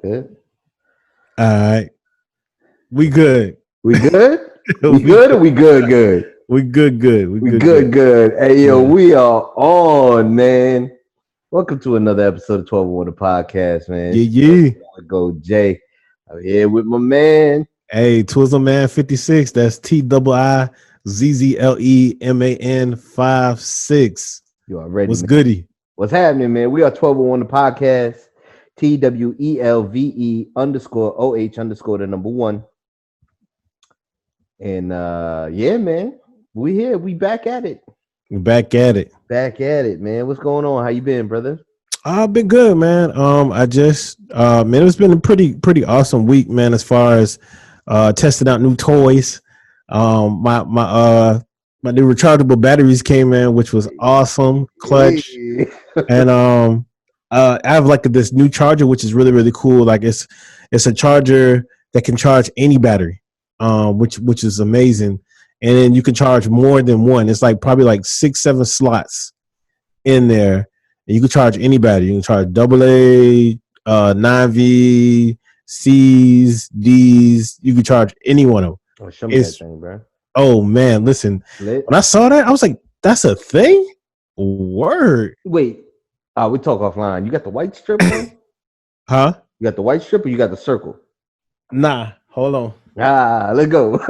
Good. All right. We good. We good? We We good or we good? Good. We good. We We good. good. Good. Hey yo, Yeah. we are on, man. Welcome to another episode of 1201 the podcast, man. Yeah. Go Jay. I'm here with my man. Hey, Twizzle Man 56. That's TIIZZLEMAN 56. You already, What's man. goody? What's happening, man? We are 1201 the podcast. TWELVE_OH_ the number one. And yeah, man. We here. We back at it. We're back at it. Back at it, man. What's going on? How you been, brother? I've been good, man. I just man, it's been a pretty awesome week, man, as far as testing out new toys. My new rechargeable batteries came in, which was awesome, clutch. Hey. And I have like this new charger, which is really cool. Like it's a charger that can charge any battery, which is amazing. And then you can charge more than one. It's like probably like 6-7 slots in there. And you can charge any battery. You can charge AA, 9V, C's, D's. You can charge any one of them. Oh, show me that thing, bro. Oh man, listen. Lit. When I saw that, I was like, "That's a thing." Word. Wait. We talk offline. You got the white strip on? Huh? You got the white strip or you got the circle? Nah. Hold on. Let's go.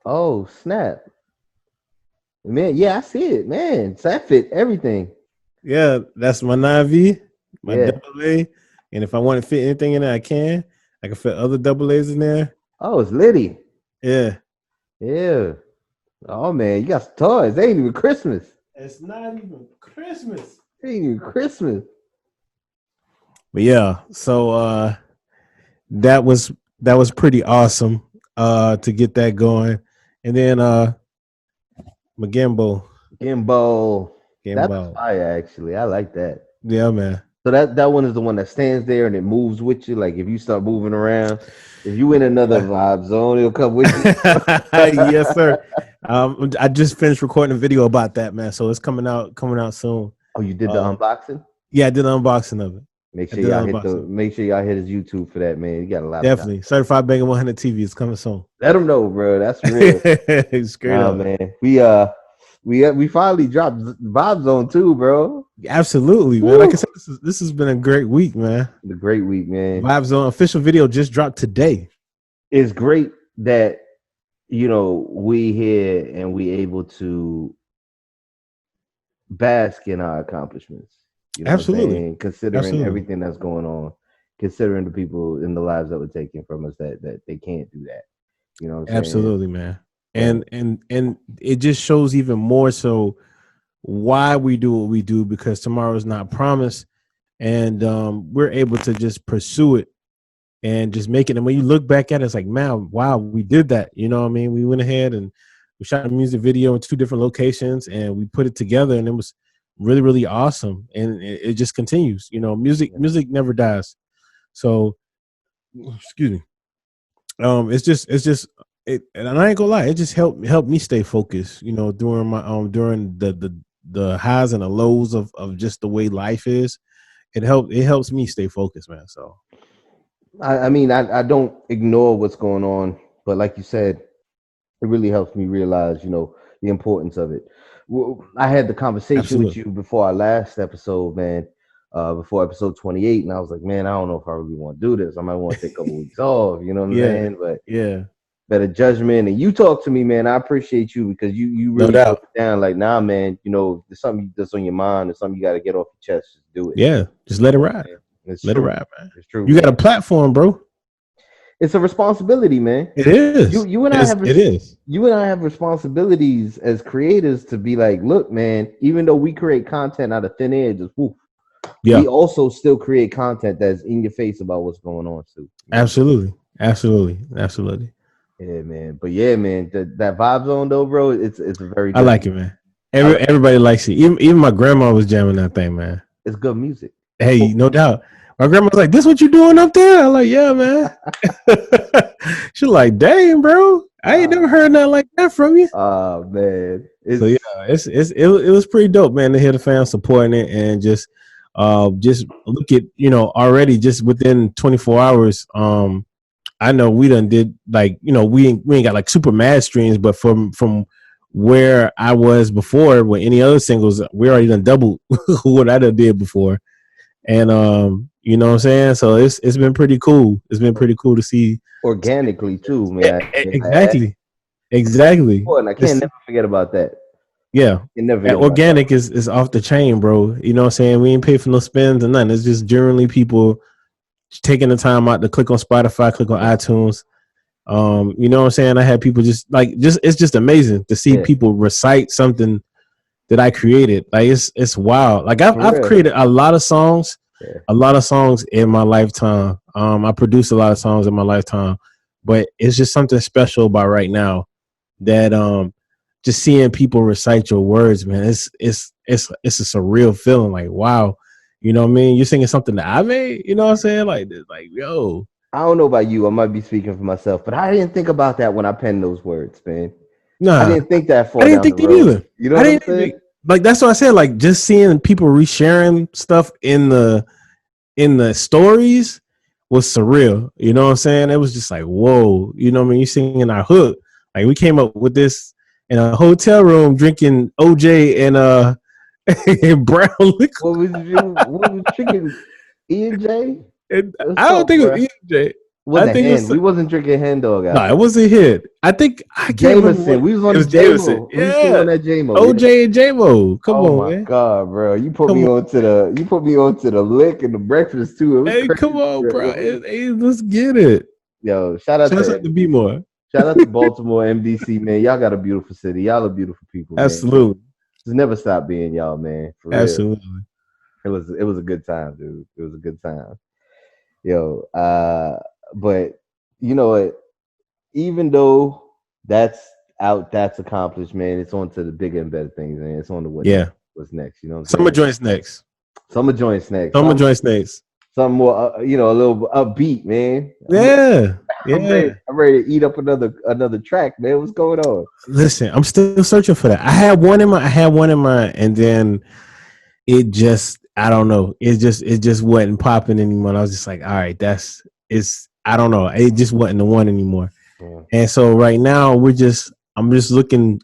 Oh, snap. Man, yeah, I see it, man. So that fit everything. Yeah, that's my 9V, my Yeah. AA. And if I want to fit anything in there, I can. I can fit other AA's in there. Oh, it's litty. Yeah. Yeah. Oh man, you got some toys. They ain't even Christmas. It's not even Christmas. They ain't even Christmas. But yeah, so that was pretty awesome to get that going. And then my gimbal. Gimbal. That's Gimbal. fire, actually. I like that. Yeah, man. So that one is the one that stands there and it moves with you. Like if you start moving around, if you in another vibe zone, it'll come with you. Yes, sir. I just finished recording a video about that, man. So it's coming out soon. Oh, you did the unboxing? Yeah, I did an unboxing of it. Make sure y'all hit his YouTube for that, man. You got a lot. Definitely. Certified Banger 100 TV is coming soon. Let them know, bro. That's real. Straight up, man. We finally dropped Vibe Zone 2, bro. Absolutely, man. Like I said, this has been a great week, man. The great week, man. Vibe Zone official video just dropped today. It's great that we here and we able to bask in our accomplishments. You know Absolutely. Considering everything that's going on, considering the people in the lives that were taken from us that they can't do that. You know what I'm Absolutely, man. And it just shows even more so why we do what we do, because tomorrow is not promised, and we're able to just pursue it and just make it. And when you look back at it, it's like, man, wow, we did that. You know what I mean? We went ahead and we shot a music video in 2 different locations and we put it together, and it was really awesome. And it just continues. Music never dies. So, excuse me. It's just and I ain't gonna lie, it just helped me stay focused, during my during the highs and the lows of just the way life is. It helps me stay focused, man. So I mean, I don't ignore what's going on, but like you said, it really helps me realize, the importance of it. I had the conversation with you before our last episode, man, before episode 28, and I was like, man, I don't know if I really want to do this. I might want to take a couple weeks off, you know what I'm saying? But yeah, better judgment. And you talk to me, man. I appreciate you because you really broke it down. Like, nah, man, there's something that's on your mind, there's something you got to get off your chest. Just do it. Yeah, just let it ride. Let it ride, man. It's true. You got a platform, bro. It's a responsibility, man. It is. You and I have. It is. You and I have responsibilities as creators to be like, look, man. Even though we create content out of thin air, just woof, we also still create content that's in your face about what's going on too. Absolutely. Yeah, man. But yeah, man, that Vibe Zone though, bro, it's a very. I like it, man. Everybody likes it. Even my grandma was jamming that thing, man. It's good music. Hey, no doubt. My grandma's like, "This what you doing up there?" I'm like, "Yeah, man." She's like, "Dang, bro." I ain't never heard nothing like that from you. Oh man. So yeah, it was pretty dope, man, to hear the fans supporting it and just look at, already just within 24 hours. I know we done did like, we ain't got like super mad streams, but from where I was before with any other singles, we already done doubled what I done did before. And you know what I'm saying? So it's been pretty cool. It's been pretty cool to see organically too, man. Exactly. And I can't never forget about that. Yeah. Organic is off the chain, bro. You know what I'm saying? We ain't pay for no spins or nothing. It's just generally people taking the time out to click on Spotify, click on iTunes. You know what I'm saying? I had people it's just amazing to see people recite something that I created. Like it's wild. Like I've created a lot of songs, in my lifetime. I produced a lot of songs in my lifetime, but it's just something special about right now that just seeing people recite your words, man. It's a surreal feeling. Like, wow, you know what I mean? You're singing something that I made. You know what I'm saying? Like yo. I don't know about you. I might be speaking for myself, but I didn't think about that when I penned those words, man. Nah, I didn't think that far. I didn't think that either. You know what I'm saying? Like that's what I said. Like just seeing people resharing stuff in the stories was surreal. You know what I'm saying? It was just like, whoa. You know what I mean? You singing our hook. Like we came up with this in a hotel room drinking OJ and brown liquor. What was drinking? E&J? I don't think it was E&J. We wasn't drinking Hen Dog. No, it wasn't hit. I can't Jameson. We was on Jameson. Yeah, on that Jamo. OJ and Jamo. Come on, man. Oh my God, bro! You put me onto the lick and the breakfast too. Hey, come on, bro! Hey, let's get it. Yo, shout out to B-More. Shout out to Baltimore, MDC, man. Y'all got a beautiful city. Y'all are beautiful people. Man. Absolutely. Just never stop being y'all, man. For real. Absolutely. It was a good time, dude. It was a good time. Yo, but you know what? Even though that's accomplished, man, it's on to the bigger and better things, man. It's on to what's next. You know what I'm saying? Summer joints next. Summer joints next. Something more, a little upbeat, man. I'm ready to eat up another track, man. What's going on? Listen, I'm still searching for that. I had one in mind, and then it just, I don't know. It just wasn't popping anymore. And I was just like, all right, I don't know. It just wasn't the one anymore. Yeah. And so right now I'm looking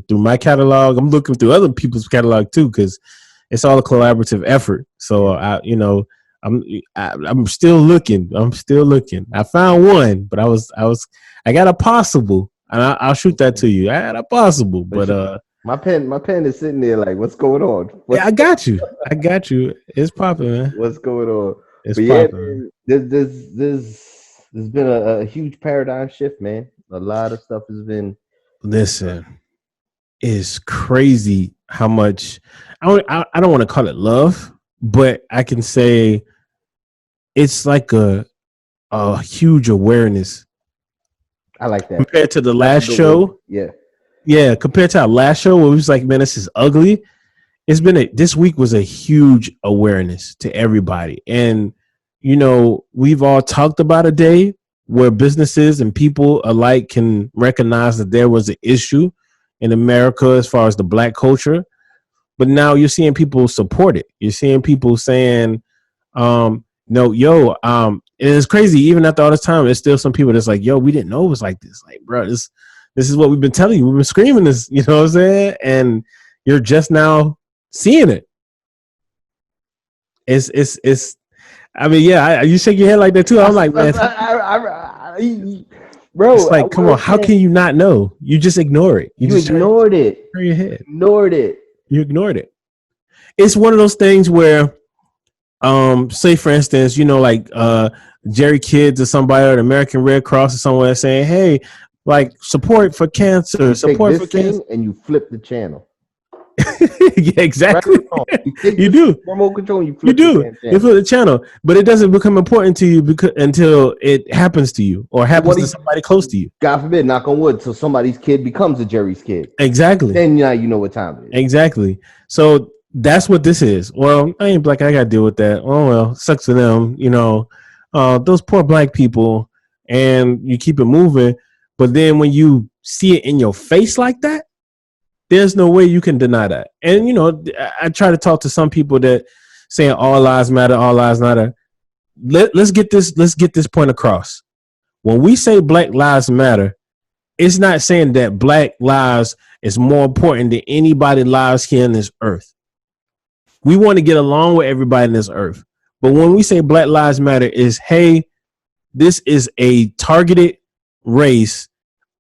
through my catalog. I'm looking through other people's catalog too, because it's all a collaborative effort. So I'm still looking. I found one, but I got a possible, and I'll shoot that to you. I had a possible, but my pen is sitting there like, what's going on? I got you. It's popping, man. What's going on? It's popping. There's been a huge paradigm shift, man. A lot of stuff has been. Listen, it's crazy how much. I don't want to call it love, but I can say it's like a huge awareness. I like that compared to the last show. Yeah. Compared to our last show, where it was like, man, this is ugly. This week was a huge awareness to everybody, and we've all talked about a day where businesses and people alike can recognize that there was an issue in America as far as the Black culture. But now you're seeing people support it. You're seeing people saying, and it's crazy. Even after all this time, there's still some people that's like, yo, we didn't know it was like this. Like, bro, this is what we've been telling you. We've been screaming this, you know what I'm saying? And you're just now seeing it. It's I mean, yeah, you shake your head like that too. I'm like, man, bro. It's like, come on, how can you not know? You just ignore it. You just ignored it. Turn your head. You ignored it. It's one of those things where, say for instance, Jerry Kids or somebody or the American Red Cross or somewhere saying, hey, like support for cancer, and you flip the channel. Yeah, exactly. You do remote control. You flip the channel, but it doesn't become important to you until it happens to you or happens to somebody close to you. God forbid, knock on wood, so somebody's kid becomes a Jerry's kid. Exactly. Then now you know what time it is. Exactly. So that's what this is. Well, I ain't Black. I got to deal with that. Oh well, sucks for them. Those poor Black people, and you keep it moving. But then when you see it in your face like that, there's no way you can deny that. And, you know, I try to talk to some people that saying all lives matter, all lives matter. Let's get this point across. When we say Black Lives Matter, it's not saying that Black lives is more important than anybody's lives here on this earth. We want to get along with everybody in this earth. But when we say Black Lives Matter is, hey, this is a targeted race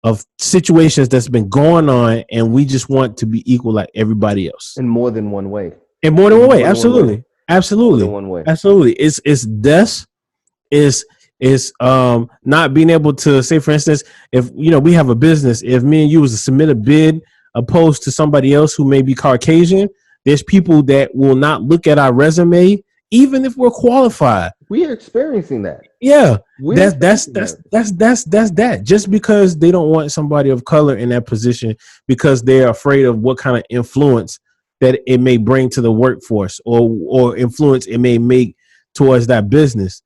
of situations that's been going on, and we just want to be equal like everybody else. In more than one way. In more than one way. Absolutely. Absolutely. More than one way. Absolutely. It's death. It's not being able to say, for instance, if you know we have a business, if me and you was to submit a bid opposed to somebody else who may be Caucasian, there's people that will not look at our resume even if we're qualified. We are experiencing that. Yeah, that's that. Just because they don't want somebody of color in that position because they're afraid of what kind of influence that it may bring to the workforce or influence it may make towards that business.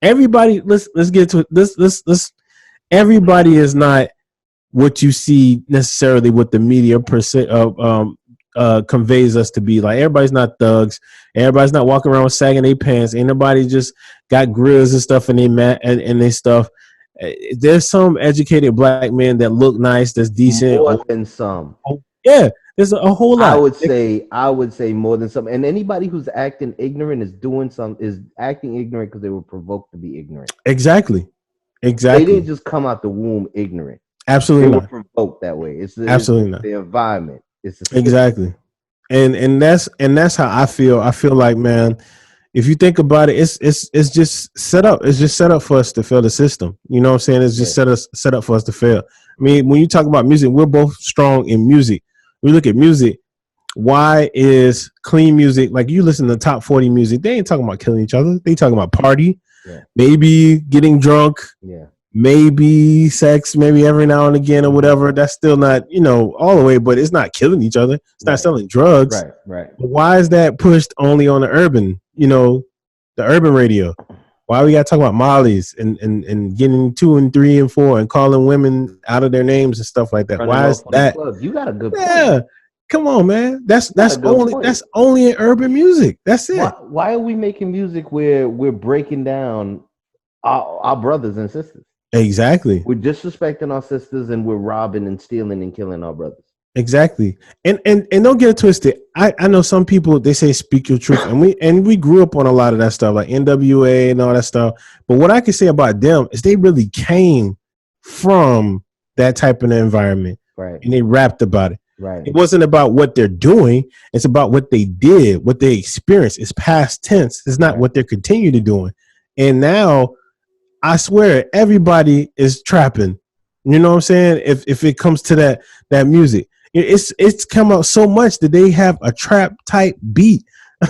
Everybody, let's get to it. This everybody is not what you see necessarily what the media conveys us to be. Like, everybody's not thugs. Everybody's not walking around sagging their pants. Ain't nobody just got grills and stuff in their stuff. There's some educated Black men that look nice, that's decent. More than some. Yeah, there's a whole lot. I would say more than some. And anybody who's acting ignorant is acting ignorant because they were provoked to be ignorant. Exactly. They didn't just come out the womb ignorant. Absolutely they not. Were provoked that way. Absolutely not. The environment. Exactly. And that's how I feel. I feel like, man, if you think about it, it's just set up. It's just set up for us to fail the system. You know what I'm saying? It's just set up for us to fail. I mean, when you talk about music, we're both strong in music. We look at music. Why is clean music, like you listen to top 40 music, they ain't talking about killing each other. They talking about party, maybe getting drunk, maybe sex, maybe every now and again or whatever. That's still not, all the way, but it's not killing each other. It's not selling drugs. Right. But why is that pushed only on the urban, the urban radio? Why we got to talk about Molly's and getting 2 and 3 and 4 and calling women out of their names and stuff like that? Why is that? You got a good point. Yeah. Come on, man. That's only in urban music. That's it. Why are we making music where we're breaking down our brothers and sisters? Exactly. We're disrespecting our sisters and we're robbing and stealing and killing our brothers. Exactly. And don't get it twisted. I know some people, they say speak your truth, and we grew up on a lot of that stuff, like NWA and all that stuff. But what I can say about them is they really came from that type of environment, right? And they rapped about it. Right. It wasn't about what they're doing. It's about what they did, what they experienced. It's past tense. It's not what they're continuing to doing. And now, I swear, everybody is trapping. You know what I'm saying? If it comes to that music, it's come out so much that they have a trap type beat.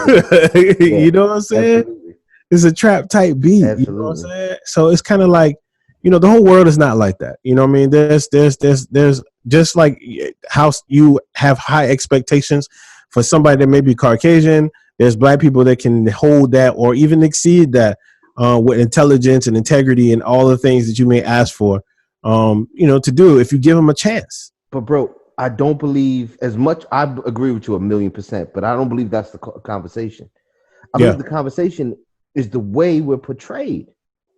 You know what I'm saying? Absolutely. It's a trap type beat. Absolutely. You know what I'm saying? So it's kind of like, the whole world is not like that. You know what I mean? There's just like how you have high expectations for somebody that may be Caucasian. There's Black people that can hold that or even exceed that with intelligence and integrity and all the things that you may ask for, to do if you give them a chance. But bro, I don't believe as much. I agree with you 1,000,000%, but I don't believe that's the conversation. I believe the conversation is the way we're portrayed.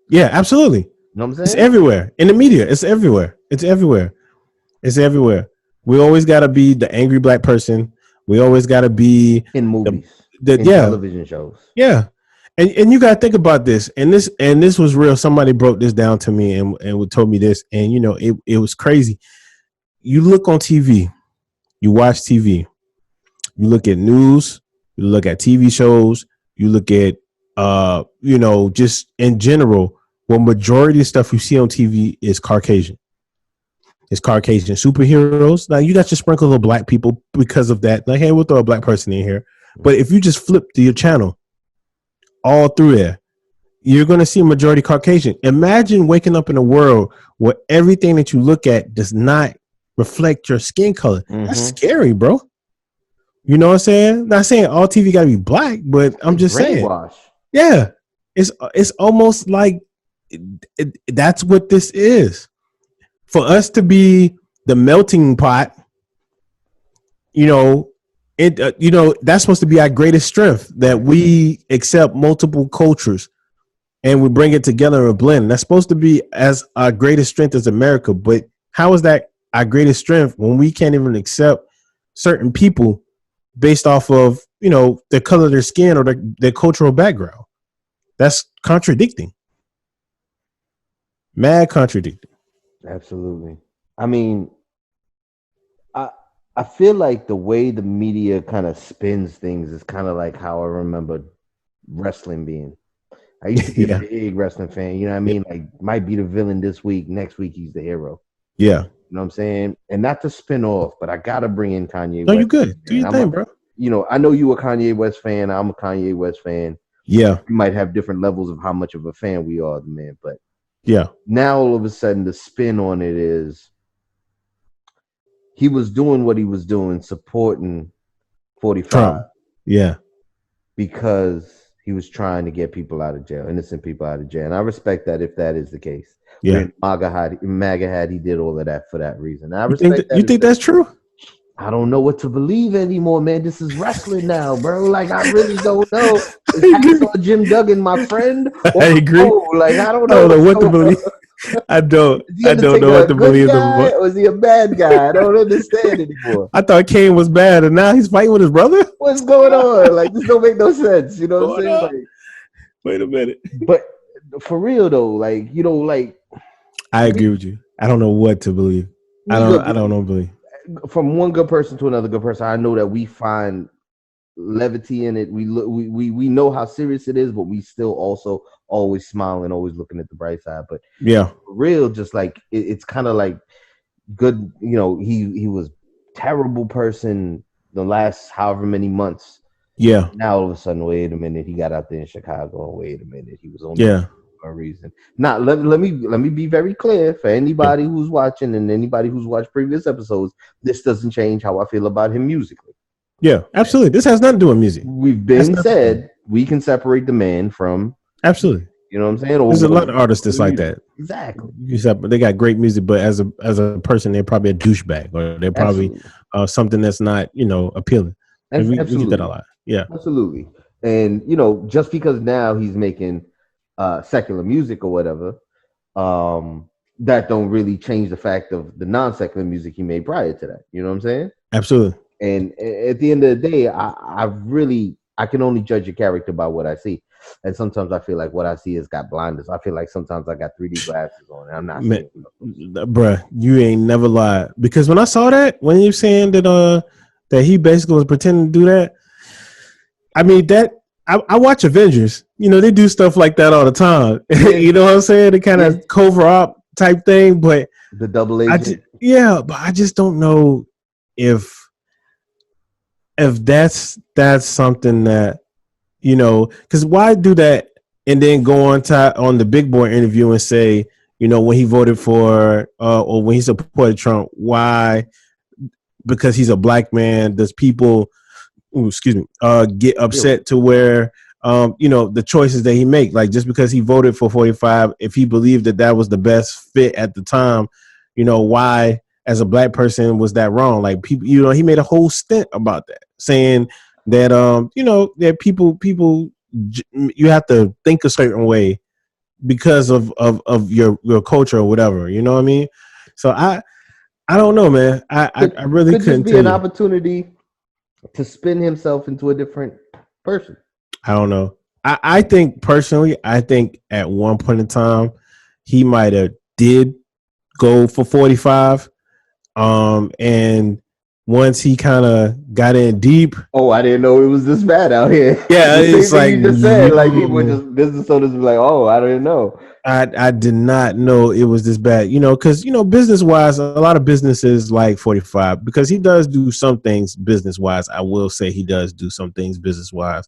Yeah, absolutely. You know what I'm saying? It's everywhere in the media. It's everywhere. It's everywhere. It's everywhere. We always got to be the angry Black person. We always got to be in movies, in television shows. Yeah. And you got to think about this. And this was real. Somebody broke this down to me and told me this. And, it was crazy. You look on TV, you watch TV, you look at news, you look at TV shows, you look at, just in general, well, majority of stuff you see on TV is Caucasian. It's Caucasian superheroes. Now, you got your sprinkle of Black people because of that. Like, hey, we'll throw a Black person in here. But if you just flip to your channel, all through there, you're going to see a majority Caucasian. Imagine waking up in a world where everything that you look at does not reflect your skin color. Mm-hmm. That's scary, bro. You know what I'm saying? Not saying all TV got to be Black, but I'm just saying. Yeah. It's almost like that's what this is. for us to be the melting pot, you know, that's supposed to be our greatest strength, that we accept multiple cultures and we bring it together in a blend. That's supposed to be as our greatest strength as America. But how is that our greatest strength when we can't even accept certain people based off of, you know, the color of their skin or their cultural background? That's contradicting. Mad contradicting. Absolutely. I mean, I feel like the way the media kind of spins things is kind of like how I remember wrestling being. I used to be a big wrestling fan. You know what I mean? Like, might be the villain this week. Next week, he's the hero. Yeah. You know what I'm saying? And not to spin off, but I got to bring in Kanye No, West. you good. Do your thing, bro. You know, I know you a Kanye West fan. I'm a Kanye West fan. Yeah. We might have different levels of how much of a fan we are, man. But yeah, now all of a sudden the spin on it is he was doing what he was doing, supporting 45. Trump. Yeah. Because he was trying to get people out of jail, innocent people out of jail. And I respect that if that is the case. Yeah. MAGA had, he did all of that for that reason. I respect that. You think that's true? I don't know what to believe anymore, man. This is wrestling now, bro. Like, I really don't know. Is Jim Duggan my friend? I agree. Like, I don't know what to believe. I don't know what to believe. Or is he a bad guy? I don't understand anymore. I thought Kane was bad, and now he's fighting with his brother. What's going on? Like, this don't make no sense. You know what I'm saying? Like, wait a minute. But for real though, like, you know, like, I agree with you. I don't know what to believe. I don't know believe. From one good person to another good person, I know that we find levity in it. We know how serious it is, but we still also always smiling, always looking at the bright side. But yeah, for real, just like it's kind of like good. You know, he was terrible person the last however many months. Yeah. Now all of a sudden, wait a minute, he got out there in Chicago. And wait a minute, he was on for a reason. Now let me be very clear for anybody who's watching and anybody who's watched previous episodes. This doesn't change how I feel about him musically. Yeah, absolutely. This has nothing to do with music. We've been said we can separate the man from. Absolutely. You know what I'm saying? There's a lot of artists that's like that. Exactly. They got great music, but as a person, they're probably a douchebag, or they're probably something that's not, you know, appealing. We get that a lot. Yeah. Absolutely. And, you know, just because now he's making secular music or whatever, that don't really change the fact of the non-secular music he made prior to that. You know what I'm saying? Absolutely. And at the end of the day, I can only judge a character by what I see. And sometimes I feel like what I see has got blinders. I feel like sometimes I got 3D glasses on and I'm not seeing bruh, you ain't never lied. Because when I saw that, when you saying that he basically was pretending to do that, I mean, that I watch Avengers. You know, they do stuff like that all the time. You know what I'm saying? The kind of cover up type thing, but the double agent. But I just don't know if that's something that, you know, because why do that and then go on the Big Boy interview and say, you know, when he voted for or when he supported Trump, why? Because he's a black man. Does people, get upset to where, you know, the choices that he make, like just because he voted for 45, if he believed that was the best fit at the time, you know, why as a black person was that wrong? Like people, you know, he made a whole stint about that, saying that, you know, that people, you have to think a certain way because of your culture or whatever, you know what I mean? So I don't know, man. I really couldn't be an opportunity to spin himself into a different person. I don't know. I think personally, at one point in time, he might have did go for 45. And once he kind of got in deep. Oh, I didn't know it was this bad out here. Yeah, it's like you just said, like people just business owners be like, oh, I didn't know. I did not know it was this bad, you know, because, you know, business wise, a lot of businesses like 45 because he does do some things business wise. I will say he does do some things business wise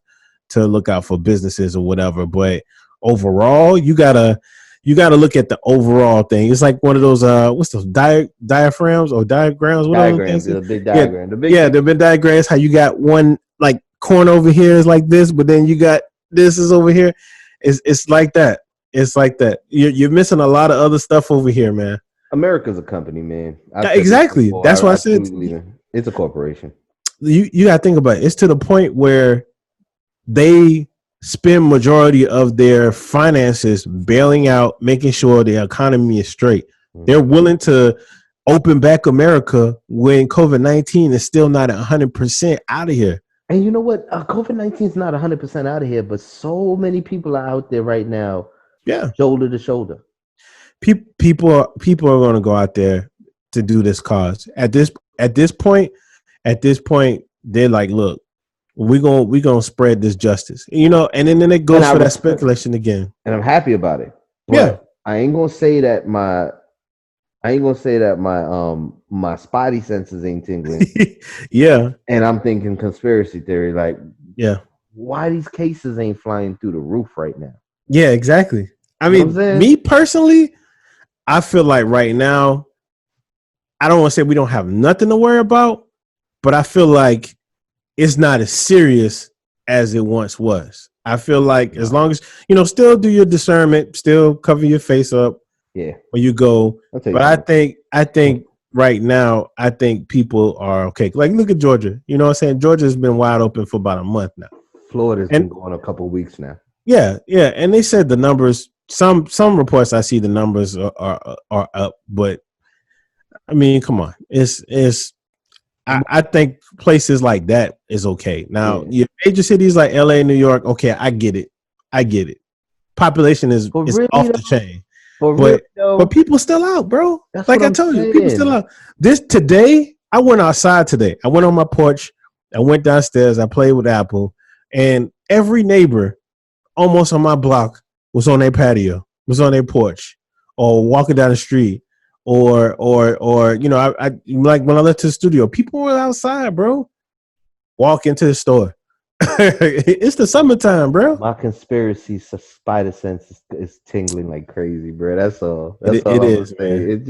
to look out for businesses or whatever. But overall, you gotta look at the overall thing. It's like one of those what's those diaphragms or diagrams? Diagrams, the big diagram. The big diagrams. How you got one like corner over here is like this, but then you got this is over here. It's like that. It's like that. You're missing a lot of other stuff over here, man. America's a company, man. Exactly. That's why I said it's a corporation. You got to think about it. It's to the point where they spend majority of their finances bailing out, making sure the economy is straight. Mm-hmm. They're willing to open back America when COVID-19 is still not 100% out of here. And you know what? COVID-19 is not 100% out of here, but so many people are out there right now. Yeah, shoulder to shoulder. People are going to go out there to do this cause. At this point, they're like, look, we gonna spread this justice, you know, and then it goes for that speculation again. And I'm happy about it. Yeah, I ain't gonna say that my my spidey senses ain't tingling. Yeah, and I'm thinking conspiracy theory, like, yeah, why these cases ain't flying through the roof right now? Yeah, exactly. I mean, me personally, I feel like right now, I don't want to say we don't have nothing to worry about, but I feel like it's not as serious as it once was. I feel like as long as, you know, still do your discernment, still cover your face up when you go. But I think right now, I think people are okay. Like, look at Georgia. You know what I'm saying? Georgia's been wide open for about a month now. Florida's been going a couple of weeks now. Yeah. And they said the numbers, some reports I see the numbers are up, but I mean, come on. I think places like that is okay. Now, your major cities like LA, New York, okay, I get it. Population is really off the chain. But people still out, bro. Like I told you, people still out. Today, I went outside today. I went on my porch. I went downstairs. I played with Apple. And every neighbor almost on my block was on their patio, was on their porch, or walking down the street. Or you know, I like when I left to the studio, people were outside, bro. Walk into the store. It's the summertime, bro. My conspiracy spider sense is tingling like crazy, bro. That's all. That's all it is, man. It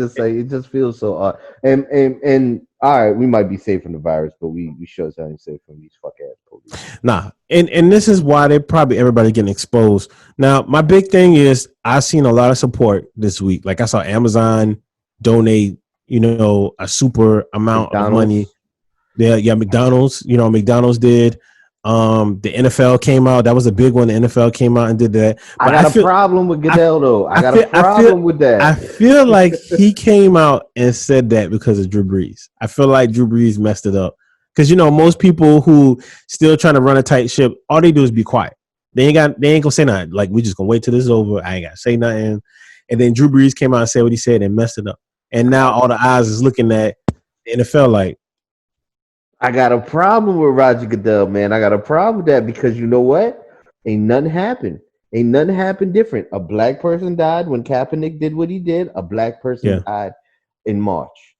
just feels so odd. And all right, we might be safe from the virus, but we sure as hell ain't safe from these fuck ass police. Nah, and this is why everybody getting exposed. Now, my big thing is I've seen a lot of support this week. Like I saw Amazon donate, you know, a super amount of money. Yeah, McDonald's, you know, McDonald's did. The NFL came out. That was a big one. The NFL came out and did that. But I got a problem with Goodell, though. I got a problem with that. I feel like he came out and said that because of Drew Brees. I feel like Drew Brees messed it up. Because, you know, most people who still trying to run a tight ship, all they do is be quiet. They ain't gonna say nothing. Like, we just gonna wait till this is over. I ain't gotta say nothing. And then Drew Brees came out and said what he said and messed it up. And now all the eyes is looking at the NFL like, I got a problem with Roger Goodell, man. I got a problem with that because you know what? Ain't nothing happened. Ain't nothing happened different. A black person died when Kaepernick did what he did. A black person died in March.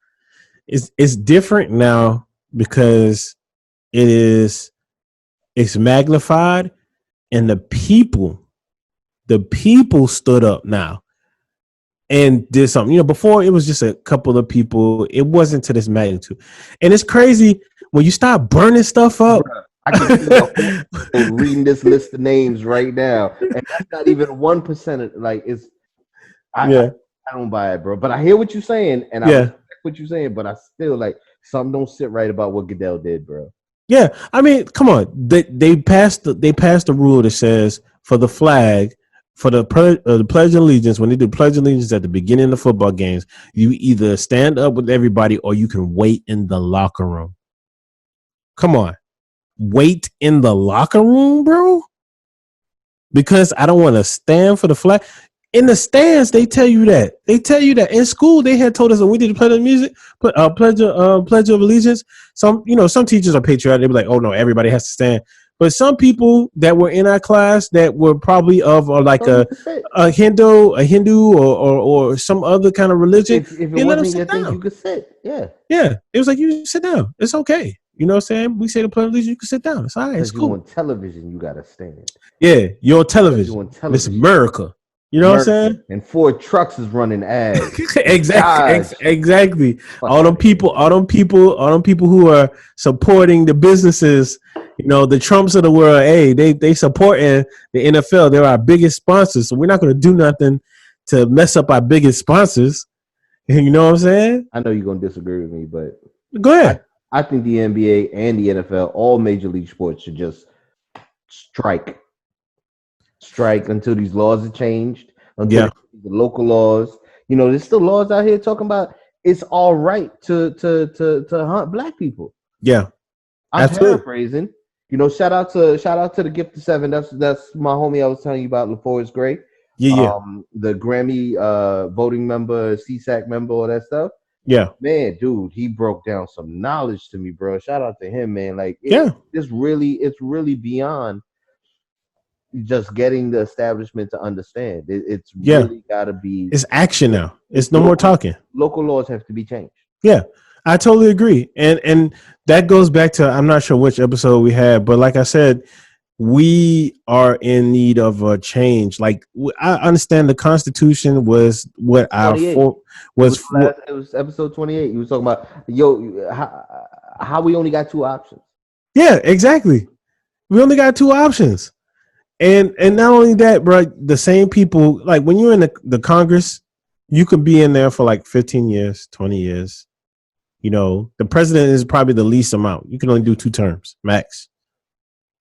It's different now because it's magnified, and the people stood up now and did something. You know, before it was just a couple of people. It wasn't to this magnitude. And it's crazy when you start burning stuff up. I can see reading this list of names right now, and that's not even 1%. Like, I don't buy it, bro. But I hear what you're saying, and I respect what you're saying. But I still something don't sit right about what Goodell did, bro. Yeah, I mean, come on. They passed the rule that says for the flag. For the Pledge of Allegiance, when they do Pledge of Allegiance at the beginning of the football games, you either stand up with everybody or you can wait in the locker room. Come on. Wait in the locker room, bro? Because I don't want to stand for the flag. In the stands, they tell you that. In school, they had told us when we did the Pledge of Allegiance. Some teachers are patriotic. They be like, oh no, everybody has to stand. But some people that were in our class that were probably of a Hindu or some other kind of religion, if it wasn't your thing, you could sit. Yeah. It was like, you sit down. It's okay. You know what I'm saying? We say the Pledge of Allegiance, you can sit down. It's all right. It's cool. On television, you gotta stand. Yeah, you're on television. It's America. You know what I'm saying? And 4 trucks is running ads. Exactly. All them people who are supporting the businesses, you know, the Trumps of the world, hey, they supporting the NFL. They're our biggest sponsors. So we're not going to do nothing to mess up our biggest sponsors. You know what I'm saying? I know you're gonna disagree with me, but Go ahead. I think the NBA and the NFL, all major league sports, should just strike until these laws are changed, until the local laws. You know, there's still laws out here talking about it's all right to hunt black people. Yeah, I'm paraphrasing. You know, shout out to the Gift of Seven. That's my homie I was telling you about, LaForest Gray. Yeah. The Grammy voting member, CSAC member, all that stuff. Yeah. Man, dude, he broke down some knowledge to me, bro. Shout out to him, man. Like, it's really beyond just getting the establishment to understand. It's really got to be. It's action now. It's no more talking. Local laws have to be changed. Yeah, I totally agree. And that goes back to, I'm not sure which episode we had, but like I said, we are in need of a change. Like, I understand the Constitution was what it was episode 28. You were talking about how we only got two options. Yeah, exactly. We only got two options. And not only that, bro, the same people, like when you're in the Congress, you could be in there for like 15 years, 20 years. You know, the president is probably the least amount. You can only do 2 terms max.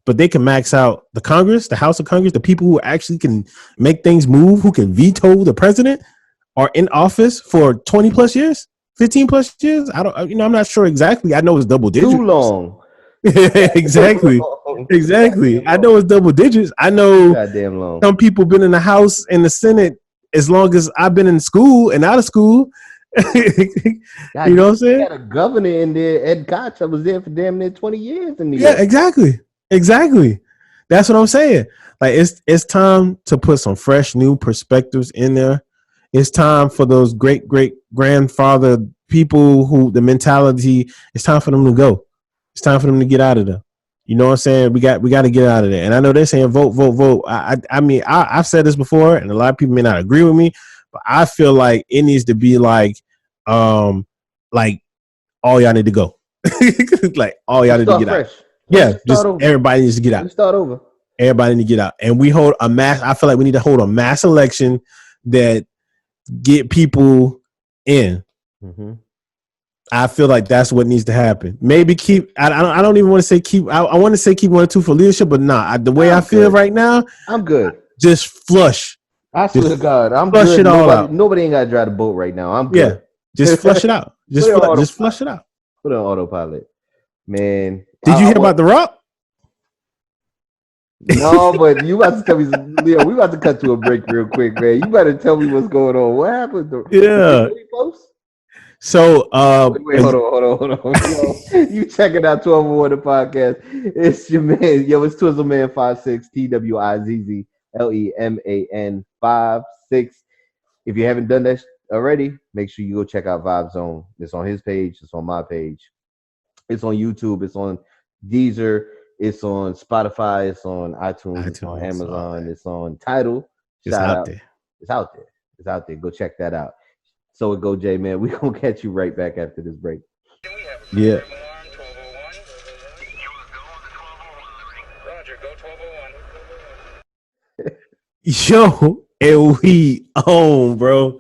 But they can max out the Congress, the House of Congress, the people who actually can make things move, who can veto the president, are in office for 20 plus years, 15 plus years. I'm not sure exactly. I know it's double digits. Too long. Exactly. I know it's double digits. I know goddamn long. Some people been in the House and the Senate as long as I've been in school and out of school. You know what I'm saying? Got a governor in there, Ed Koch. I was there for damn near 20 years in the year. Exactly. That's what I'm saying. Like it's time to put some fresh new perspectives in there. It's time for those great grandfather people who the mentality. It's time for them to go. It's time for them to get out of there. You know what I'm saying? We got to get out of there. And I know they're saying vote. I mean, I've said this before, and a lot of people may not agree with me, but I feel like it needs to be like all y'all need to go. Like all y'all need to get out. Yeah, just everybody needs to get out. Let's start over. Everybody need to get out. And we hold a mass. I feel like we need to hold a mass election that get people in. Mm-hmm. I feel like that's what needs to happen. Maybe keep. I don't even want to say keep. I want to say keep 1 or 2 for leadership, but nah. The way I feel right now, I'm good. Just flush. I swear to God, I'm flush good. It all out. Nobody ain't got to drive the boat right now. I'm good. Yeah, just flush it out. Just flush it out. Put it on autopilot, man. Did you hear about The Rock? No, but you about to tell me, Leo. We about to cut to a break real quick, man. You better tell me what's going on. What happened? Yeah. So, wait, hold on. Yo, you checking out 1201 the podcast? It's your man. It's Twizzleman 56 TWIZZLEMAN 56. If you haven't done that already, make sure you go check out Vibe Zone. It's on his page. It's on my page. It's on YouTube. It's on Deezer. It's on Spotify. It's on iTunes. It's on Amazon. It's on Tidal. It's out there. It's out there. Go check that out. So it go, Jay, man. We're going to catch you right back after this break. Yeah. Yo, and we on, bro.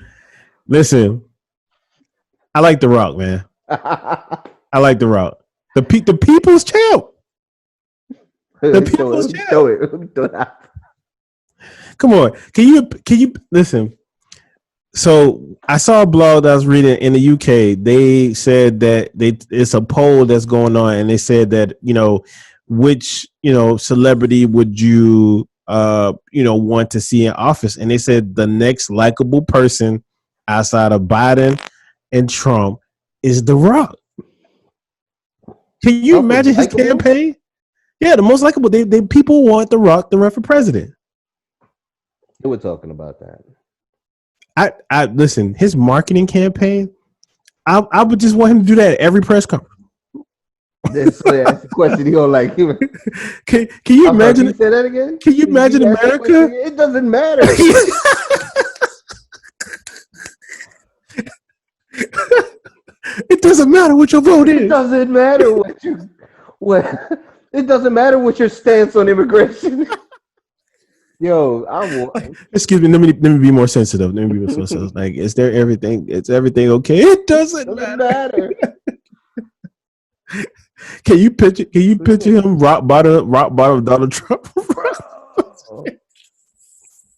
Listen, I like The Rock, man. I like The Rock. The people's champ. The people's champ. Show it. Come on. Can you listen? So I saw a blog that I was reading in the UK. They said that it's a poll that's going on, and they said that, which, celebrity would you, want to see in office? And they said the next likable person outside of Biden and Trump is The Rock. Can you imagine his campaign? Yeah, the most likable. They people want The Rock to run for president. They were talking about that. I listen, his marketing campaign, I would just want him to do that at every press conference. That's the question he don't like. Can you imagine? Say that again? Can you imagine America? It doesn't matter. It doesn't matter what your vote is. It doesn't matter It doesn't matter what your stance on immigration. Yo, I will. Excuse me. Let me be more sensitive. Let me be more sensitive. Like, is there everything? Is everything okay? It doesn't matter. Can you picture? Can you picture him rock bottom Donald Trump?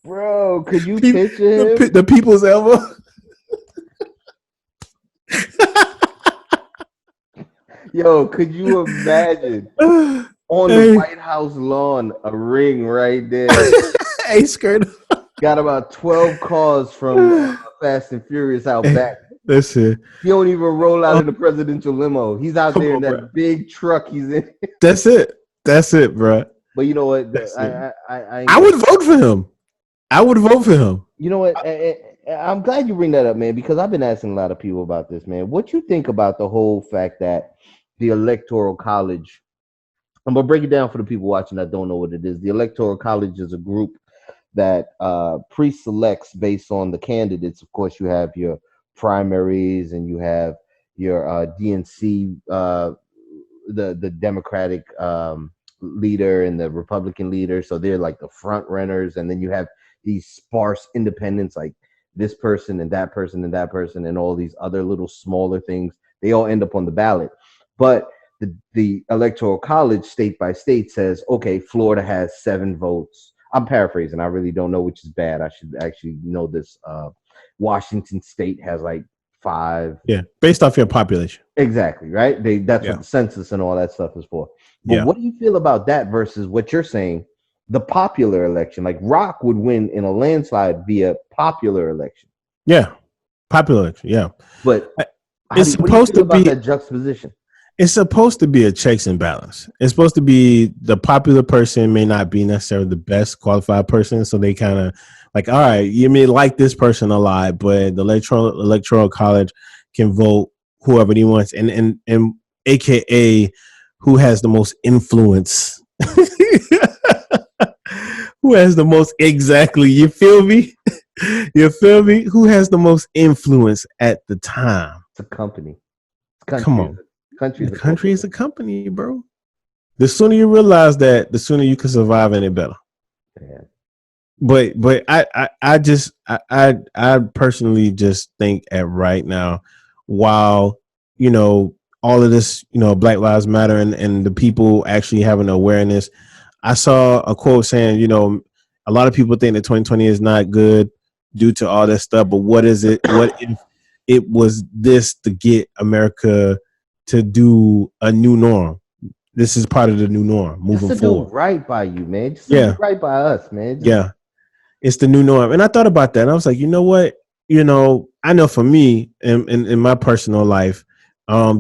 Bro, could you picture him? The people's elbow. Yo, could you imagine on the White House lawn, a ring right there? Hey, skirt. Got about 12 cars from Fast and Furious out back. Listen, he don't even roll out in the presidential limo. He's out there in that big truck he's in. That's it, bro. But you know what? I would vote for him. I would vote for him. You know what? I'm glad you bring that up, man, because I've been asking a lot of people about this, man. What you think about the whole fact that the Electoral College, I'm going to break it down for the people watching that don't know what it is. The Electoral College is a group that pre-selects based on the candidates. Of course, you have your primaries and you have your DNC, the Democratic leader and the Republican leader. So they're like the front runners. And then you have these sparse independents like this person and that person and that person and all these other little smaller things. They all end up on the ballot. But the Electoral College, state by state, says, okay, Florida has 7 votes. I'm paraphrasing. I really don't know, which is bad. I should actually know this. Washington State has like 5. Yeah, based off your population. Exactly, right? That's what the census and all that stuff is for. But what do you feel about that versus what you're saying, the popular election? Like Rock would win in a landslide via popular election. Yeah, popular election, yeah. But it's supposed to be that juxtaposition. It's supposed to be a checks and balance. It's supposed to be the popular person may not be necessarily the best qualified person. So they kind of like, all right, you may like this person a lot, but the electoral college can vote whoever he wants. And AKA who has the most influence. Who has the most, exactly. You feel me? You feel me? Who has the most influence at the time? It's a company. Come on. The country is a company, bro. The sooner you realize that, the sooner you can survive any better. Yeah. But I personally just think at right now, while all of this, Black Lives Matter and the people actually having awareness, I saw a quote saying, a lot of people think that 2020 is not good due to all that stuff. But what is it? What if it was this to get America to do a new norm? This is part of the new norm moving forward. Do right by you, man. Just do right by us, man. It's the new norm. And I thought about that and I was like, you know what? I know for me in my personal life,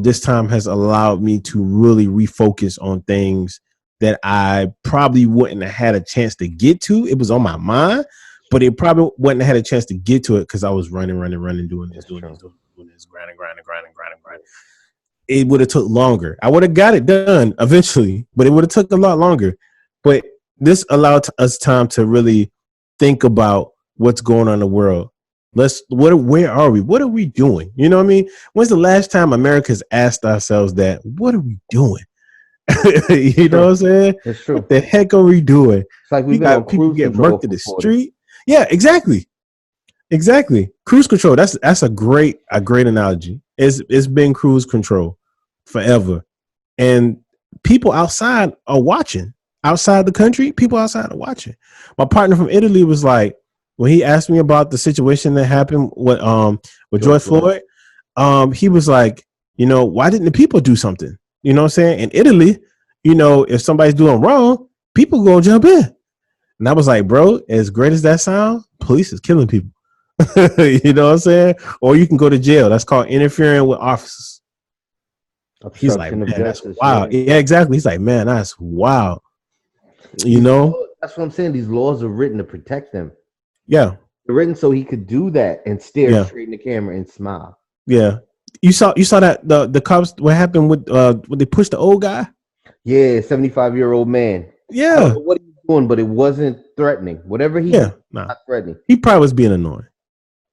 this time has allowed me to really refocus on things that I probably wouldn't have had a chance to get to. It was on my mind, but it probably wouldn't have had a chance to get to it because I was running, doing this, grinding. It would have took longer. I would have got it done eventually, but it would have took a lot longer. But this allowed us time to really think about what's going on in the world. Where are we? What are we doing? You know what I mean? When's the last time America's asked ourselves that? What are we doing? You know what I'm saying? That's true. What the heck are we doing? It's like we got people get murked in the street. Yeah, exactly. Cruise control. That's a great analogy. It's been cruise control forever, and people outside are watching. Outside the country, people outside are watching. My partner from Italy was like, when he asked me about the situation that happened with George Floyd, he was like, why didn't the people do something? You know what I'm saying? In Italy, if somebody's doing wrong, people go jump in. And I was like, bro, as great as that sounds, police is killing people. You know what I'm saying? Or you can go to jail. That's called interfering with officers. He's like, man, that's wild. Yeah, exactly. He's like, man, that's wild. That's what I'm saying. These laws are written to protect them. Yeah. They're written so he could do that and stare straight in the camera and smile. Yeah. You saw that the cops, what happened with when they pushed the old guy? Yeah, 75-year-old man. Yeah. I don't know what he was doing, but it wasn't threatening. Whatever he did, not threatening. He probably was being annoying.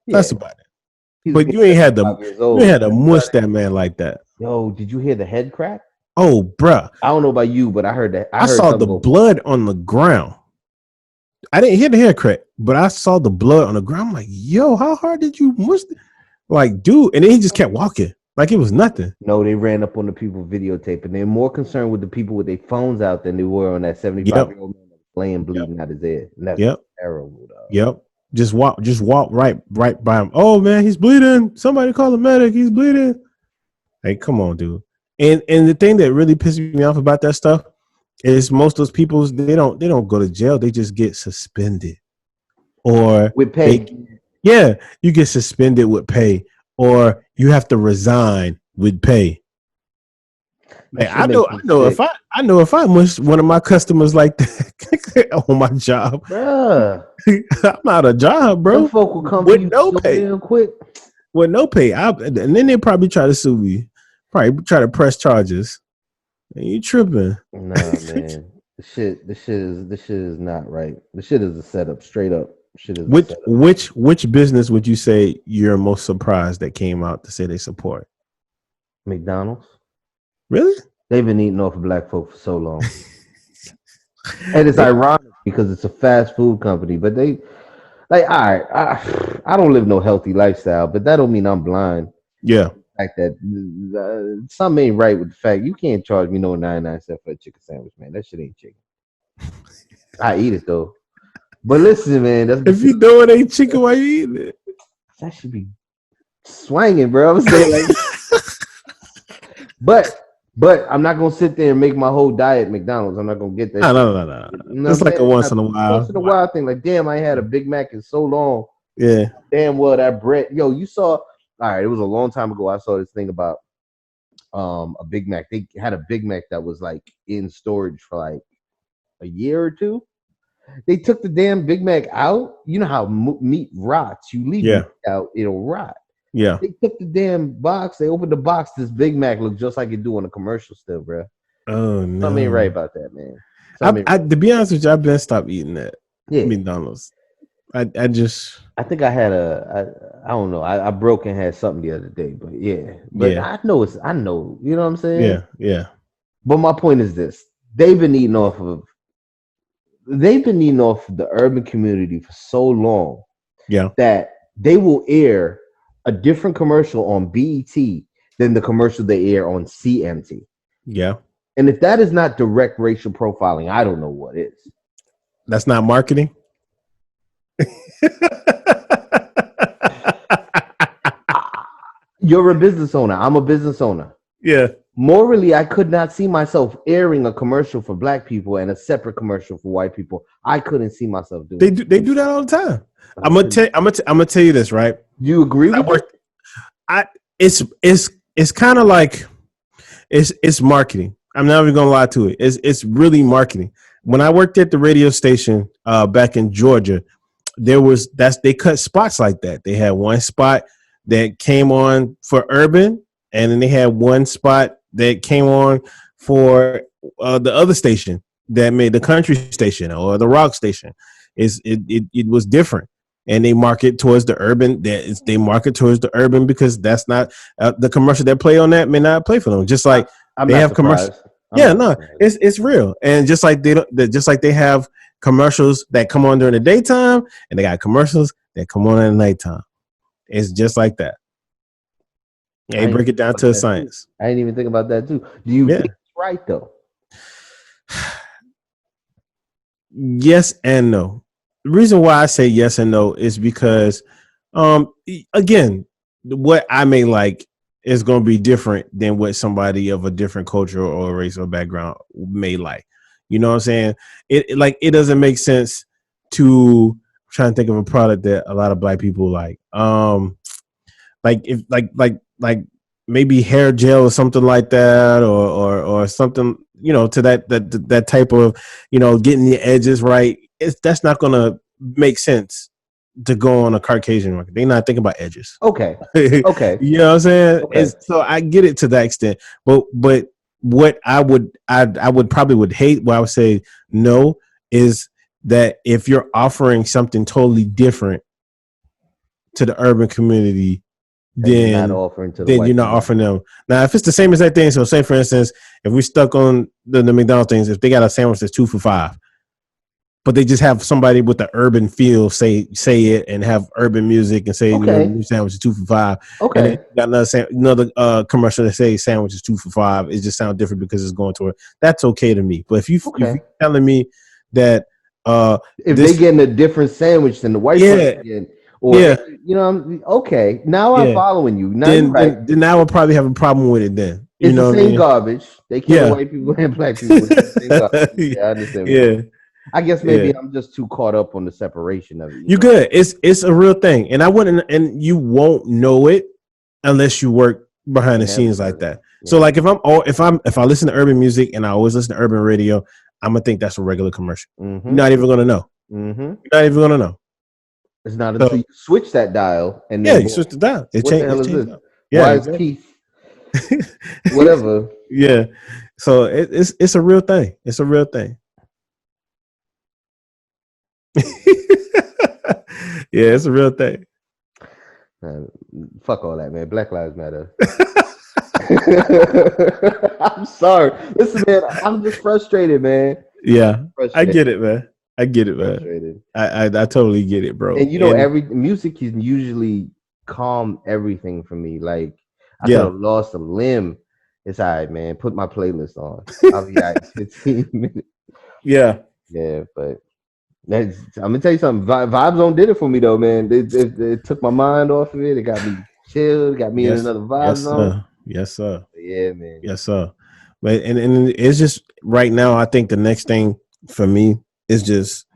Yeah. That's about it. But you ain't had to mush that man like that. Yo, did you hear the head crack? Oh, bruh. I don't know about you, but I heard that. I saw the blood on the ground. I didn't hear the hair crack, but I saw the blood on the ground. I'm like, yo, how hard did you mush? Like, dude, and then he just kept walking like it was nothing. No, they ran up on the people videotaping. They're more concerned with the people with their phones out than they were on that 75-year-old man that was laying bleeding out his head. And that's terrible, though. Yep. Just walk right by him. Oh man, he's bleeding. Somebody call the medic. He's bleeding. Hey, come on, dude. And the thing that really pisses me off about that stuff is most of those people they don't go to jail. They just get suspended or with pay. You get suspended with pay, or you have to resign with pay. Like, I know if I mushed one of my customers like that on my job, bruh. I'm out of job, bro. Some folk will come with no pay. Real quick. With no pay, and then they probably try to sue me. Probably try to press charges. And you tripping? Nah, man. This shit is not right. This shit is a setup, straight up. Shit is which business would you say you're most surprised that came out to say they support? McDonald's. Really? They've been eating off of black folk for so long. And it's ironic because it's a fast food company, but they like, all right, I don't live no healthy lifestyle, but that don't mean I'm blind. Yeah. The fact that something ain't right with the fact you can't charge me no 99 cents for a chicken sandwich, man. That shit ain't chicken. I eat it though. But listen, man, if you know it ain't chicken, why you eating it? That should be swinging, bro. I'm saying like, but I'm not gonna sit there and make my whole diet McDonald's. I'm not gonna get that. No. It's like a once in a while thing. Like, damn, I had a Big Mac in so long. Yeah. Damn well that bread. Yo, you saw. All right, it was a long time ago. I saw this thing about a Big Mac. They had a Big Mac that was like in storage for like a year or two. They took the damn Big Mac out. You know how meat rots. You leave it out, it'll rot. Yeah. They took the damn box. They opened the box. This Big Mac looked just like it do on a commercial still, bro. Oh no. Something ain't right about that, man. To be honest with you, I've been stopped eating that. Yeah. McDonald's. I think I had I don't know. I broke and had something the other day, but yeah. But I know, you know what I'm saying? Yeah. But my point is this. They've been eating off of the urban community for so long that they will air a different commercial on BET than the commercial they air on CMT. Yeah. And if that is not direct racial profiling, I don't know what is. That's not marketing? You're a business owner. I'm a business owner. Yeah. Morally, I could not see myself airing a commercial for black people and a separate commercial for white people. I couldn't see myself doing. They do that all the time. I'm gonna tell you this, right? You agree with that? It's kind of like it's marketing. I'm not even gonna lie to it. It's really marketing. When I worked at the radio station back in Georgia, they cut spots like that. They had one spot that came on for urban, and then they had one spot that came on for the other station that made the country station or the rock station. It was different, and they market towards the urban. They market towards the urban because that's not the commercial that play on that may not play for them. Just like they have commercials. It's real, and just like they have commercials that come on during the daytime, and they got commercials that come on at nighttime. It's just like that. They break it down to a science. I didn't even think about that too. Do you think it's right though? Yes and no. The reason why I say yes and no is because, again, what I may like is going to be different than what somebody of a different culture or race or background may like. You know what I'm saying? It doesn't make sense to try and think of a product that a lot of black people like. Like maybe hair gel or something like that, or something, you know, to that type of, you know, getting the edges right. That's not gonna make sense to go on a Caucasian market. They're not thinking about edges. Okay. You know what I'm saying? Okay. So I get it to that extent, but what I would probably hate, what I would say no, is that if you're offering something totally different to the urban community, then you're not offering them. Now, if it's the same exact thing, so say for instance, if we stuck on the McDonald's things, if they got a sandwich that's 2 for $5, but they just have somebody with the urban feel say it and have urban music and say new sandwich is 2 for $5. Okay. And then you got another commercial that say sandwich is 2 for $5. It just sounds different because it's going to it. That's okay to me. But if you're telling me that if they're getting a different sandwich than the white person, okay. Now I'm following you. Now then I would probably have a problem with it then. It's the same garbage. They kill white people and black people with the same garbage. I understand. Yeah. I guess maybe I'm just too caught up on the separation of it. You good. It's a real thing. And I wouldn't, and you won't know it unless you work behind the scenes like that. Yeah. So like if I listen to urban music and I always listen to urban radio, I'm gonna think that's a regular commercial. Mm-hmm. You're not even gonna know. Mm-hmm. You're not even gonna know. It's not until you switch that dial and then you switch the dial. What the hell is this? Yeah, why is Keith? Whatever. Yeah. So it's a real thing. It's a real thing. Yeah, it's a real thing. Man, fuck all that, man. Black Lives Matter. I'm sorry. Listen, man, I'm just frustrated, man. Yeah, I get it, man. I get it, man. I totally get it, bro. And every music can usually calm everything for me. Like I could have lost a limb. It's all right, man. Put my playlist on. I'll be all right 15 minutes. Yeah. Yeah, but I'm gonna tell you something. Vibe Zone did it for me though, man. It took my mind off of it. It got me chilled. Got me in another Vibe Zone. Yes, sir. Yeah, man. Yes, sir. But and it's just right now. I think the next thing for me is just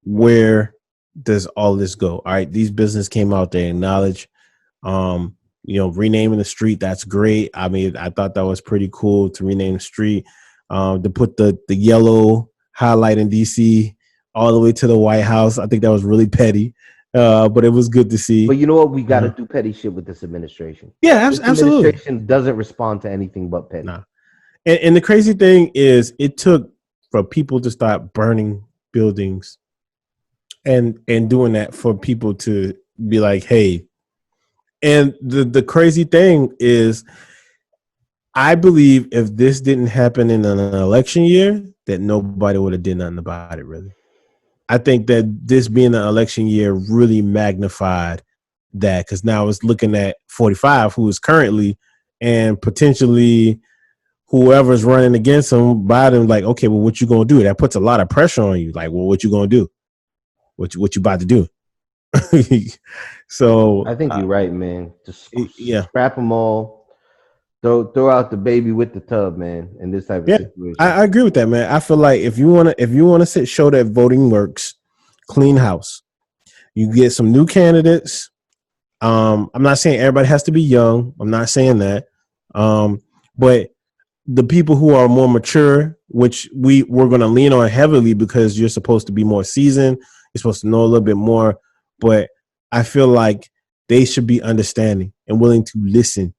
where does all this go? All right, these businesses came out. They acknowledge, renaming the street. That's great. I mean, I thought that was pretty cool to rename the street. To put the yellow highlight in DC all the way to the White House. I think that was really petty, but it was good to see. But you know what? We got to do petty shit with this administration. Yeah, absolutely. This administration doesn't respond to anything but petty. Nah. And the crazy thing is, it took for people to start burning buildings and doing that for people to be like, hey. And the crazy thing is, I believe if this didn't happen in an election year, that nobody would have did nothing about it, really. I think that this being an election year really magnified that, because now it's looking at 45, who is currently, and potentially whoever's running against him, Biden, like, okay, well, what you gonna do? That puts a lot of pressure on you. Like, well, what you gonna do? What you about to do? So I think you're right, man. Just scrap them all. Throw out the baby with the tub, man. In this type of situation, I agree with that, man. I feel like if you wanna show that voting works, clean house. You get some new candidates. I'm not saying everybody has to be young. I'm not saying that. But the people who are more mature, which we're going to lean on heavily because you're supposed to be more seasoned, you're supposed to know a little bit more. But I feel like they should be understanding and willing to listen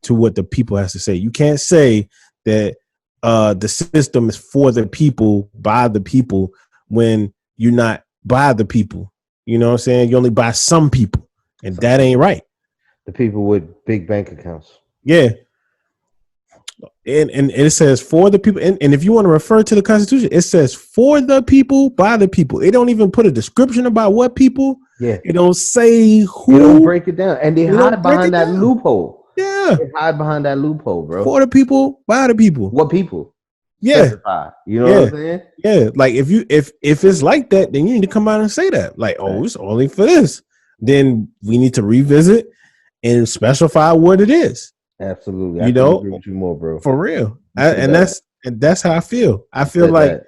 to what the people has to say. You can't say that the system is for the people, by the people, when you're not by the people. You know what I'm saying? You only buy some people, and that ain't right. The people with big bank accounts. Yeah. And it says for the people. And if you want to refer to the Constitution, it says for the people, by the people. It don't even put a description about what people. Yeah. It don't say who. They don't break it down. And they hide behind that loophole. Yeah. They hide behind that loophole, bro. For the people, by the people. What people? Yeah. Specify. You know what I'm saying? Yeah. Like if it's like that, then you need to come out and say that. Like, oh, it's only for this. Then we need to revisit and specify what it is. Absolutely. I agree with you more, bro. For real. And that's how I feel. I feel like,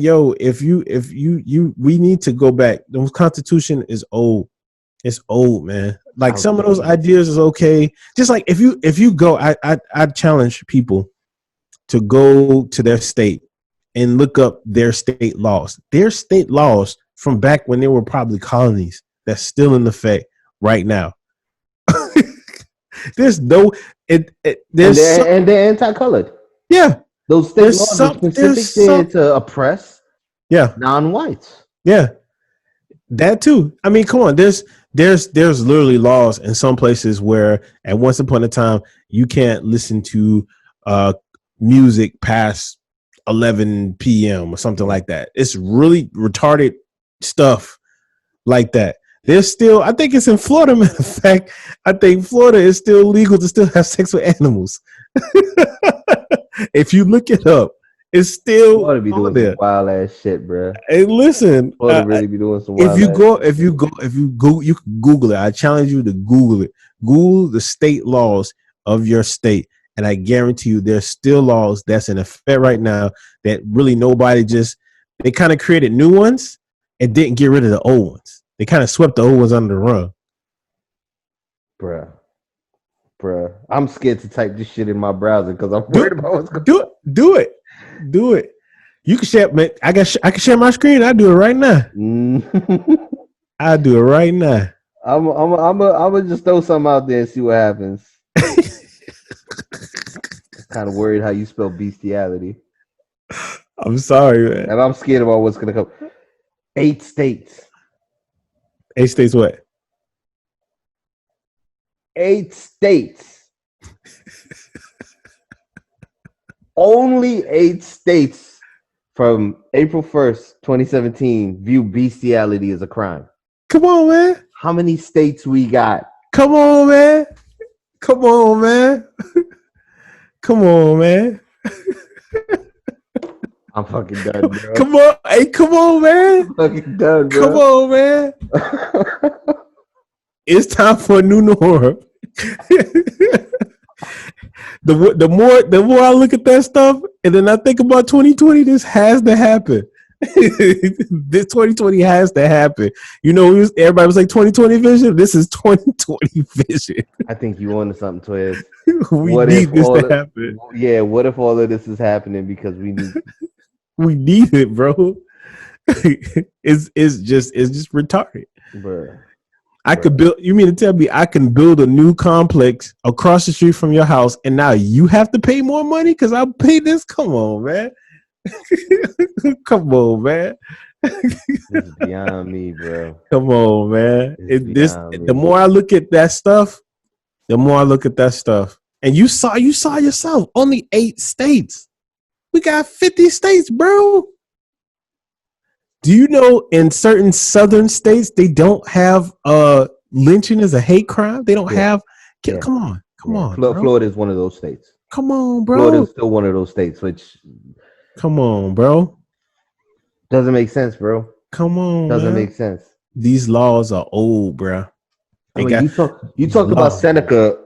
yo, we need to go back. The Constitution is old. It's old, man. Like some of those ideas is okay. Just like if you go, I challenge people to go to their state and look up their state laws. Their state laws from back when they were probably colonies that's still in effect right now. There's no and they're anti-colored. Yeah. Those state laws are specific to oppress non-whites. Yeah. That too. I mean, come on. There's literally laws in some places where at once upon a time you can't listen to music past 11 p.m. or something like that. It's really retarded stuff like that. There's still, I think it's in Florida, matter of fact. I think Florida is still legal to still have sex with animals. If you look it up, it's still Florida be doing some wild ass shit, bro. Hey, listen, Florida really be doing some if wild you ass go, shit. if you go, you can Google it. I challenge you to Google it. Google the state laws of your state, and I guarantee you, there's still laws that's in effect right now that really nobody they kind of created new ones and didn't get rid of the old ones. They kind of swept the old ones under the rug. Bruh. I'm scared to type this shit in my browser because I'm worried about what's going on. Do it. You can share, man. I can share my screen. I do it right now. I do it right now. I'm just throw something out there and see what happens. Kind of worried how you spell bestiality. I'm sorry, man. And I'm scared about what's gonna come. 8 states. 8 states what? 8 states. Only 8 states from April 1st, 2017 view bestiality as a crime. Come on, man. How many states we got? Come on, man. Come on, man. Come on, man. I'm fucking done, bro. Come on. Hey, come on, man. I'm fucking done, bro. Come on, man. It's time for a new norm. The more I look at that stuff, and then I think about 2020, this has to happen. This 2020 has to happen. You know, everybody was like 2020 vision. This is 2020 vision. I think you wanted something, Twiz. We need this to happen. Yeah, what if all of this is happening because we need we need it, bro. It's just retarded. Bruh. I could build. You mean to tell me I can build a new complex across the street from your house, and now you have to pay more money because I paid this? Come on, man. Come on, man. This is beyond me, bro. Come on, man. The more I look at that stuff, and you saw yourself. Only 8 states. We got 50 states, bro. Do you know in certain southern states they don't have lynching as a hate crime? They don't have. Come on. Florida is one of those states. Come on, bro. Florida is still one of those states, which. Come on, bro. Doesn't make sense, bro. Come on. Doesn't make sense. These laws are old, bro. You talked about Seneca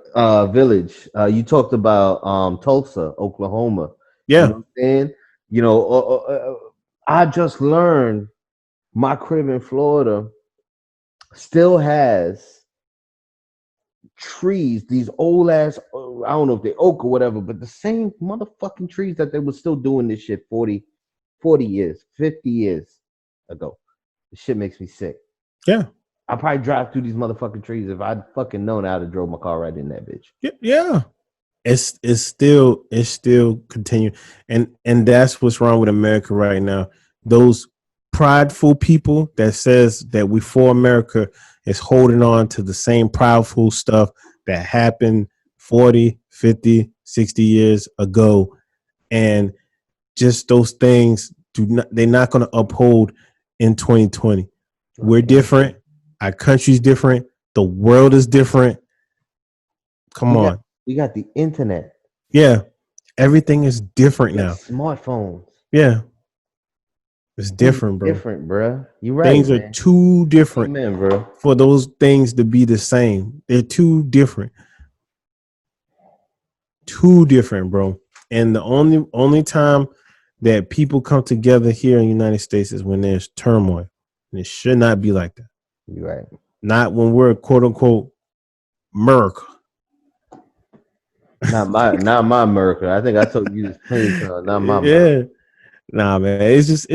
Village. You talked about Tulsa, Oklahoma. Yeah. You know what I'm saying? You know, I just learned my crib in Florida still has trees, these old ass, I don't know if they're oak or whatever, but the same motherfucking trees that they were still doing this shit 40 years, 50 years ago. This shit makes me sick. Yeah. I'd probably drive through these motherfucking trees if I'd fucking known I'd have drove my car right in that bitch. Yeah. It's still continuing. And that's what's wrong with America right now. Those prideful people that says that we for America is holding on to the same prideful stuff that happened 40, 50, 60 years ago. And just those things they're not going to uphold in 2020. We're different. Our country's different. The world is different. Come on. We got the internet. Yeah. Everything is different now. Smartphones. Yeah. It's different, bro. Different, bro. You're right. Things are too different. Amen, bro. For those things to be the same. They're too different. Too different, bro. And the only time that people come together here in the United States is when there's turmoil. And it should not be like that. You're right. Not when we're quote unquote America. Not my America. I think I told you this plenty of times. Not my America. Nah, man. It's just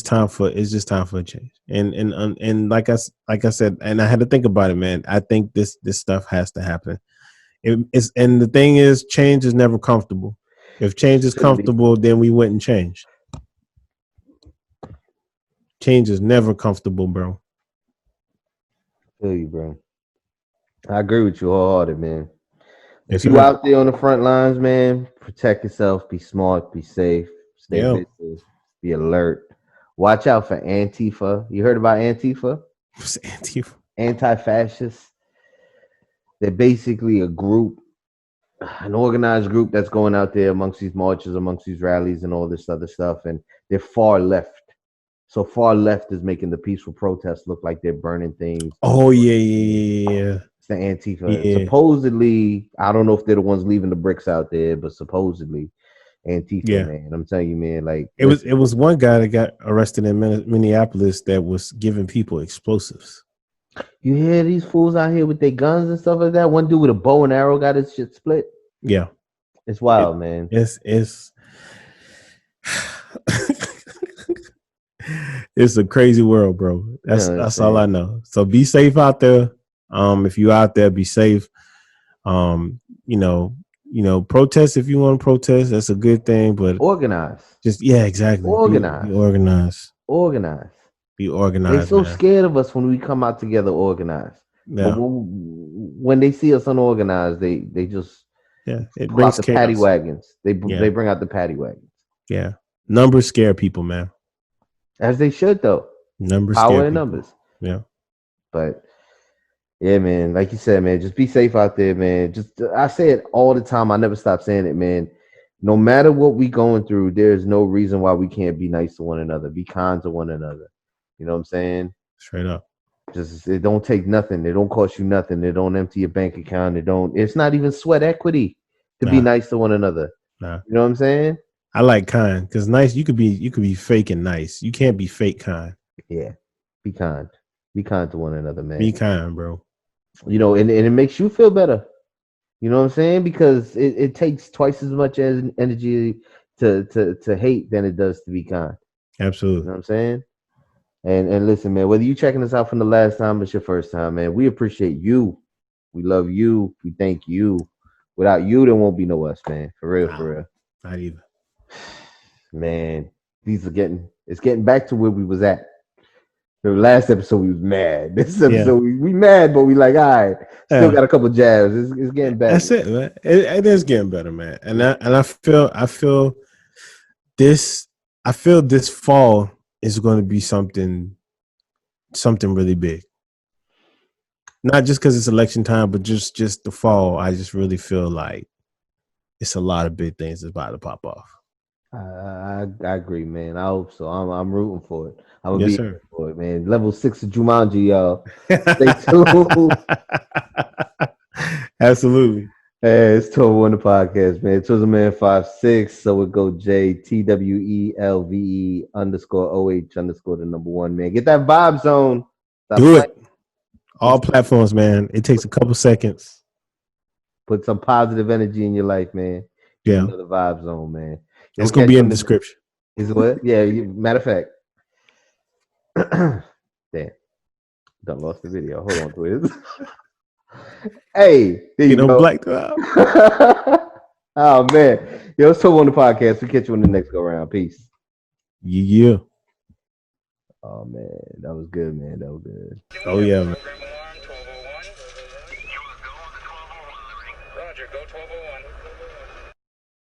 time for a change. And like I said, and I had to think about it, man. I think this stuff has to happen. And the thing is, change is never comfortable. If change is comfortable, then we wouldn't change. Change is never comfortable, bro. I feel you, bro. I agree with you wholehearted, man. Yes, You out there on the front lines, man, protect yourself, be smart, be safe, stay vigilant, be alert. Watch out for Antifa. You heard about Antifa? What's Antifa? Anti-fascists. They're basically a group, an organized group that's going out there amongst these marches, amongst these rallies and all this other stuff. And they're far left. So far left is making the peaceful protests look like they're burning things. Oh, yeah. It's the Antifa. Yeah. Supposedly, I don't know if they're the ones leaving the bricks out there, but supposedly Antifa, man. I'm telling you, man, like it was one guy that got arrested in Minneapolis that was giving people explosives. You hear these fools out here with their guns and stuff like that? One dude with a bow and arrow got his shit split. Yeah. It's wild, man. It's it's a crazy world, bro. That's all I know. So be safe out there. If you out there, be safe. Protest if you want to protest. That's a good thing, but organize. Exactly. Organize. Be organized. Organize. Be organized. They're so scared of us when we come out together organized. Yeah. But when they see us unorganized, they just it pull out the paddy wagons. They bring out the paddy wagons. Yeah. Numbers scare people, man. As they should, though. Numbers power scare in people. Numbers. Yeah. But yeah, man, like you said, man, just be safe out there, man. I say it all the time. I never stop saying it, man. No matter what we going through, there's no reason why we can't be nice to one another, be kind to one another. You know what I'm saying? Straight up. It don't take nothing. It don't cost you nothing. It don't empty your bank account. It's not even sweat equity to be nice to one another. Nah. You know what I'm saying? I like kind because nice. You could be fake and nice. You can't be fake kind. Yeah. Be kind. Be kind to one another, man. Be kind, bro. And it makes you feel better. You know what I'm saying? Because it takes twice as much energy to hate than it does to be kind. Absolutely. You know what I'm saying? And listen, man, whether you checking us out from the last time or it's your first time, man, we appreciate you. We love you. We thank you. Without you, there won't be no us, man. For real, for real. Not even. Man, it's getting back to where we was at. The last episode we was mad. This episode we mad, but we like, all right, still got a couple jabs. It's getting better. That's it, man. It is getting better, man. And I feel this fall is going to be something really big. Not just because it's election time, but just the fall. I just really feel like it's a lot of big things that's about to pop off. I agree, man. I hope so. I'm rooting for it. I'm gonna be here for it, man. Level 6 of Jumanji, y'all. Stay tuned. Absolutely. Hey, it's Toro on the podcast, man. Twizzleman56. So it go JTWELVE_OH_1, man. Get that vibe zone. Do it. All platforms, man. It takes a couple seconds. Put some positive energy in your life, man. Yeah. The vibe zone, man. It's gonna be in the description. Is what? Yeah. Matter of fact. Damn. Done lost the video. Hold on, Twiz. Hey, there you go. Blacked out. Oh man. Yo, it's Tobo on the podcast. We catch you on the next go round. Peace. Yeah. Oh man, that was good, man. That was good. Oh yeah, man.